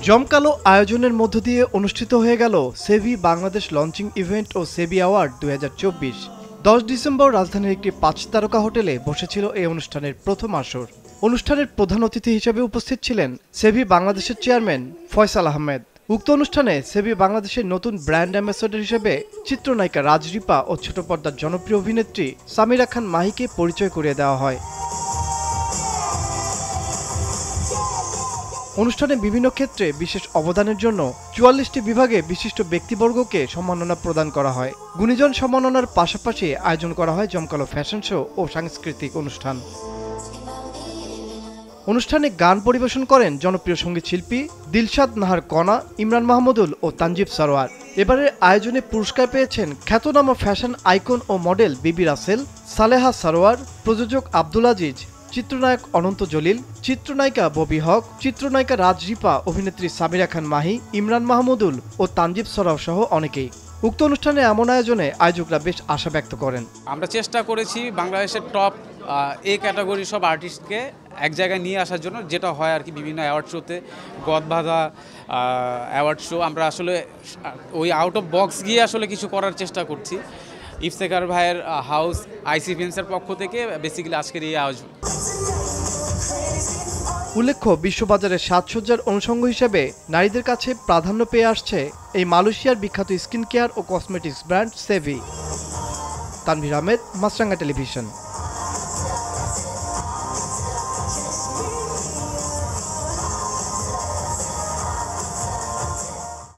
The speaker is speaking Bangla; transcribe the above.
জমকালো আয়োজনের মধ্য দিয়ে অনুষ্ঠিত হয়ে গেল সেভি বাংলাদেশ লঞ্চিং ইভেন্ট ও সেভি অ্যাওয়ার্ড 2024। 10 ডিসেম্বর রাজধানীর একটি 5 তারকা হোটেলে বসেছিল এই অনুষ্ঠানের প্রথম আসর। অনুষ্ঠানের প্রধান অতিথি হিসেবে উপস্থিত ছিলেন সেভি বাংলাদেশের চেয়ারম্যান ফয়সাল আহমেদ। উক্ত অনুষ্ঠানে সেভি বাংলাদেশের নতুন ব্র্যান্ড অ্যাম্বাসেডর হিসেবে চিত্রনায়িকা রাজরিপা ও ছোট পর্দার জনপ্রিয় অভিনেত্রী সামিরা খান মাহিকে পরিচয় করিয়ে দেওয়া হয়। অনুষ্ঠানে বিভিন্ন ক্ষেত্রে বিশেষ অবদানের জন্য 44টি বিভাগে বিশিষ্ট ব্যক্তিবর্গকে সম্মাননা প্রদান করা হয়। গুণীজন সম্মাননার পাশাপাশি আয়োজন করা হয় জমকালো ফ্যাশন শো ও সাংস্কৃতিক অনুষ্ঠান। অনুষ্ঠানে গান পরিবেশন করেন জনপ্রিয় সঙ্গীত শিল্পী দিলশাদ নাহার কণা, ইমরান মাহমুদুল ও তানজিব সরোয়ার। এবারের আয়োজনে পুরস্কার পেয়েছেন খ্যাতনামা ফ্যাশন আইকন ও মডেল বিবি রাসেল, সালেহা সরোয়ার, প্রযোজক আব্দুল আজিজ, চিত্রনায়ক অনন্ত জলিল, চিত্রনায়িকা ববি হক, চিত্রনায়িকা রাজরিপা, অভিনেত্রী সামিরা খান মাহি, ইমরান মাহমুদুল ও তানজিব সরোয়ার সহ অনেকেই। উক্ত অনুষ্ঠানে এমন আয়োজনে আয়োজকরা বেশ আশা ব্যক্ত করেন। আমরা চেষ্টা করেছি বাংলাদেশের টপ এ ক্যাটাগরি সব আর্টিস্টকে এক জায়গায় নিয়ে আসার জন্য, যেটা হয় আর কি বিভিন্ন অ্যাওয়ার্ড শোতে, গদবাধা অ্যাওয়ার্ড শো। আমরা আসলে ওই আউট অফ বক্স গিয়ে আসলে কিছু করার চেষ্টা করছি। ইফতেখার ভাইয়ের হাউস আইসি ফিল্মসের পক্ষ থেকে বেসিক্যালি আজকের এই আয়োজন। উল্লেখ্য, বিশ্ববাজারে সাজসজ্জার অনুষঙ্গ হিসেবে নারীদের কাছে প্রাধান্য পেয়ে আসছে এই মালয়েশিয়ার বিখ্যাত স্কিন কেয়ার ও কসমেটিক্স ব্র্যান্ড সেভি। তানভীর আহমেদ, মাছরাঙ্গা টেলিভিশন।